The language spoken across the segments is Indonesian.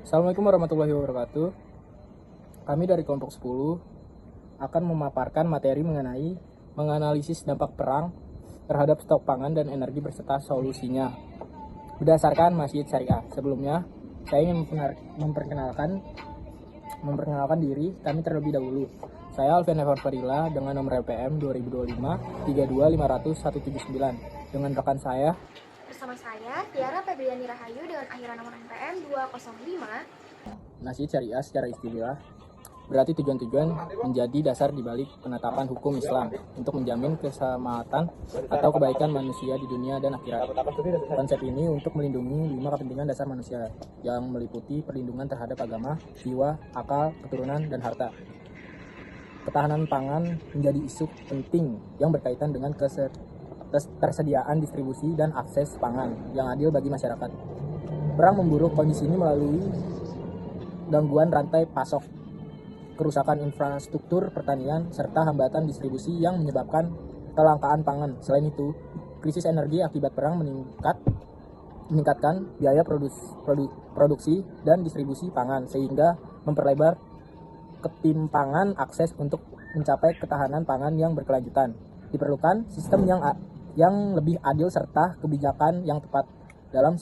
Assalamualaikum warahmatullahi wabarakatuh. Kami dari kelompok 10 akan memaparkan materi mengenai menganalisis dampak perang terhadap stok pangan dan energi beserta solusinya berdasarkan Masjid Syariah. Sebelumnya, saya ingin memperkenalkan diri kami terlebih dahulu. Saya Alfian Evan Fadila dengan nomor LPM 2025 3250179 dengan rekan saya. Bersama saya, Tiara Febriani Rahayu dengan akhiran nomor NPM 205. Masjid Syariah secara istilah berarti tujuan-tujuan menjadi dasar dibalik penetapan hukum Islam untuk menjamin keselamatan atau kebaikan manusia di dunia dan akhirat. Konsep ini untuk melindungi 5 kepentingan dasar manusia yang meliputi perlindungan terhadap agama, jiwa, akal, keturunan, dan harta. Ketahanan pangan menjadi isu penting yang berkaitan dengan ketersediaan, distribusi, dan akses pangan yang adil bagi masyarakat. Perang memburuk kondisi ini melalui gangguan rantai pasok, kerusakan infrastruktur pertanian, serta hambatan distribusi yang menyebabkan kelangkaan pangan. Selain itu, krisis energi akibat perang meningkatkan biaya produksi dan distribusi pangan, sehingga memperlebar ketimpangan akses untuk mencapai ketahanan pangan yang berkelanjutan. Diperlukan sistem yang lebih adil serta kebijakan yang tepat dalam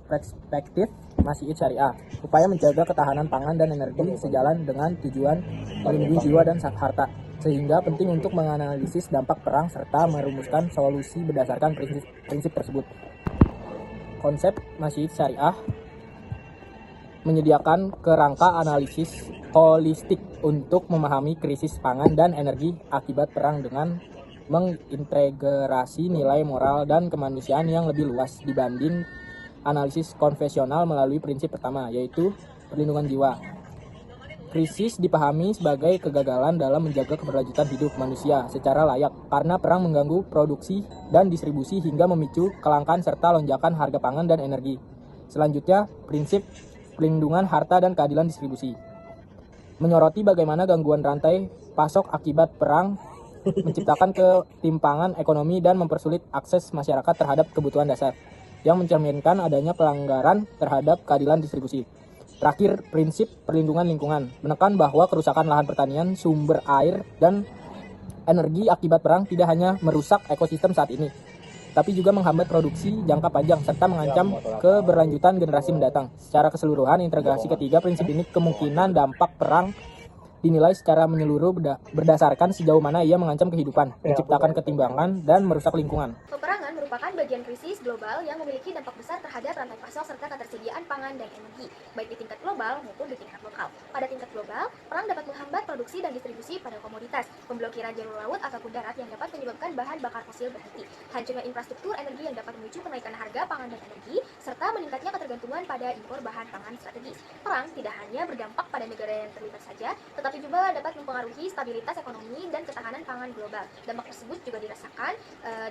perspektif Masjid Syariah. Upaya menjaga ketahanan pangan dan energi sejalan dengan tujuan melindungi jiwa dan harta, sehingga penting untuk menganalisis dampak perang serta merumuskan solusi berdasarkan prinsip tersebut. Konsep Masjid Syariah menyediakan kerangka analisis holistik untuk memahami krisis pangan dan energi akibat perang dengan mengintegrasi nilai moral dan kemanusiaan yang lebih luas dibanding analisis konvensional melalui prinsip pertama, yaitu perlindungan jiwa. Krisis dipahami sebagai kegagalan dalam menjaga keberlanjutan hidup manusia secara layak karena perang mengganggu produksi dan distribusi hingga memicu kelangkaan serta lonjakan harga pangan dan energi. Selanjutnya, prinsip perlindungan harta dan keadilan distribusi menyoroti bagaimana gangguan rantai pasok akibat perang menciptakan ketimpangan ekonomi dan mempersulit akses masyarakat terhadap kebutuhan dasar, yang mencerminkan adanya pelanggaran terhadap keadilan distribusi. Terakhir, prinsip perlindungan lingkungan menekan bahwa kerusakan lahan pertanian, sumber air, dan energi akibat perang tidak hanya merusak ekosistem saat ini, tapi juga menghambat produksi jangka panjang serta mengancam keberlanjutan generasi mendatang. Secara keseluruhan, integrasi ketiga prinsip ini kemungkinan dampak perang dinilai secara menyeluruh berdasarkan sejauh mana ia mengancam kehidupan, menciptakan ketimpangan, dan merusak lingkungan. Peperangan merupakan bagian krisis global yang memiliki dampak besar terhadap rantai pasok serta ketersediaan pangan dan energi, baik di tingkat global maupun di tingkat lokal. Pada tingkat global, perang dapat menghambat produksi dan distribusi pada komoditas, pemblokiran jalur laut ataupun darat yang dapat menyebabkan bahan bakar fosil berhenti, hancurnya infrastruktur energi yang dapat memicu kenaikan harga pangan dan energi, serta meningkatnya ketergantungan pada impor bahan pangan strategis. Perang tidak hanya berdampak pada negara yang terlibat saja, tetapi juga dapat mempengaruhi stabilitas ekonomi dan ketahanan pangan global. Dampak tersebut juga dirasakan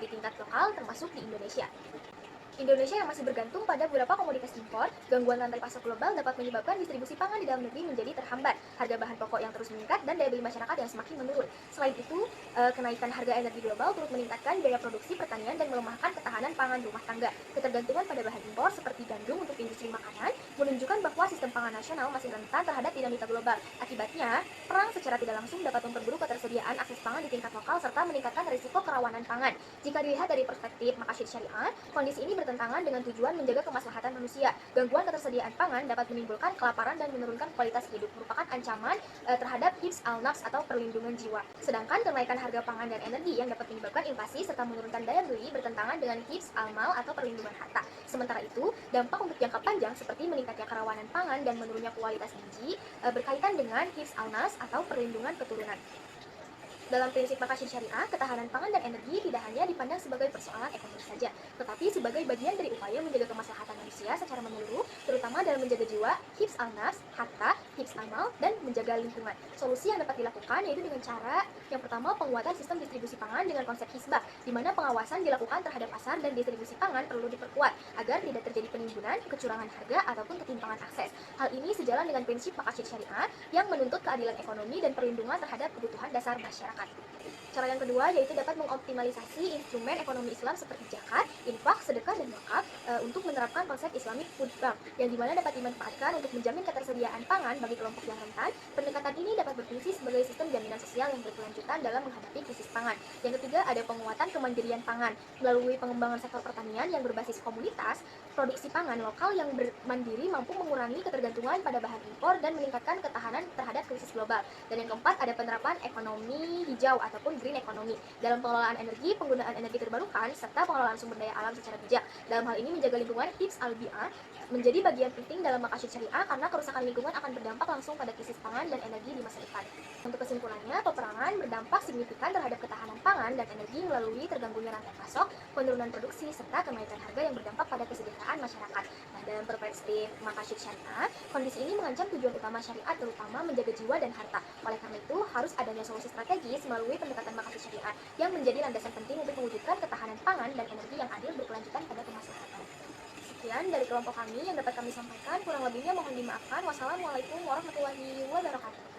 di tingkat lokal, termasuk di Indonesia. Indonesia yang masih bergantung pada beberapa komoditas impor, gangguan rantai pasok global dapat menyebabkan distribusi pangan di dalam negeri menjadi terhambat, harga bahan pokok yang terus meningkat, dan daya beli masyarakat yang semakin menurun. Selain itu, kenaikan harga energi global turut meningkatkan biaya produksi pertanian dan melemahkan ketahanan pangan rumah tangga. Ketergantungan pada bahan impor seperti gandum untuk industri makanan menunjukkan bahwa sistem pangan nasional masih rentan terhadap dinamika global. Akibatnya, perang secara tidak langsung dapat memperburuk ketersediaan akses pangan di tingkat lokal serta meningkatkan risiko kerawanan pangan. Jika dilihat dari perspektif Maqasid Syariah, kondisi ini bertentangan dengan tujuan menjaga kemaslahatan manusia. Gangguan ketersediaan pangan dapat menimbulkan kelaparan dan menurunkan kualitas hidup, merupakan ancaman terhadap hifz al-nafs atau perlindungan jiwa. Sedangkan kenaikan harga pangan dan energi yang dapat menyebabkan inflasi serta menurunkan daya beli bertentangan dengan hifz al-mal atau perlindungan harta. Sementara itu, dampak untuk jangka panjang seperti meningkatnya kerawanan pangan dan menurunnya kualitas gizi berkaitan dengan hifz al-nafs atau perlindungan keturunan. Dalam prinsip Maqasid Syariah, ketahanan pangan dan energi tidak hanya dipandang sebagai persoalan ekonomi saja, tetapi sebagai bagian dari upaya menjaga kemaslahatan manusia secara menyeluruh, terutama dalam menjaga jiwa, hifz al-nafs, harta, tips amal, dan menjaga lingkungan. Solusi yang dapat dilakukan yaitu dengan cara yang pertama, penguatan sistem distribusi pangan dengan konsep hisbah, di mana pengawasan dilakukan terhadap pasar dan distribusi pangan perlu diperkuat agar tidak terjadi penimbunan, kecurangan harga, ataupun ketimpangan akses. Hal ini sejalan dengan prinsip maqasid syariah yang menuntut keadilan ekonomi dan perlindungan terhadap kebutuhan dasar masyarakat. Cara yang kedua yaitu dapat mengoptimalisasi instrumen ekonomi Islam seperti zakat, infak, sedekah, dan wakaf untuk menerapkan konsep Islamic Food Bank yang dimana dapat dimanfaatkan untuk menjamin ketersediaan pangan bagi kelompok yang rentan. Pendekatan ini dapat berfungsi sebagai sistem jaminan sosial yang berkelanjutan dalam menghadapi krisis pangan. Yang ketiga, ada penguatan kemandirian pangan melalui pengembangan sektor pertanian yang berbasis komunitas. Produksi pangan lokal yang mandiri mampu mengurangi ketergantungan pada bahan impor dan meningkatkan ketahanan terhadap krisis global. Dan yang keempat, ada penerapan ekonomi hijau ataupun green economy dalam pengelolaan energi, penggunaan energi terbarukan, serta pengelolaan sumber daya alam secara bijak. Dalam hal ini menjaga lingkungan, tips al-bi'ah menjadi bagian penting dalam maqasid syariah karena kerusakan lingkungan akan berdampak langsung pada krisis pangan dan energi di masa depan. Untuk kesimpulannya, peperangan berdampak signifikan terhadap ketahanan pangan dan energi melalui terganggunya rantai pasok, penurunan produksi, serta kenaikan harga yang berdampak pada kesejahteraan masyarakat. Nah, dalam perspektif maqasid syariah, kondisi ini mengancam tujuan utama syariat, terutama menjaga jiwa dan harta. Oleh karena itu, harus adanya solusi strategis melalui pendekatan maqasid syariah yang menjadi landasan penting untuk mewujudkan ketahanan pangan dan energi yang adil berkelanjutan pada kemaslahatan. Sekian dari kelompok kami yang dapat kami sampaikan, kurang lebihnya mohon dimaafkan. Wassalamualaikum warahmatullahi wabarakatuh.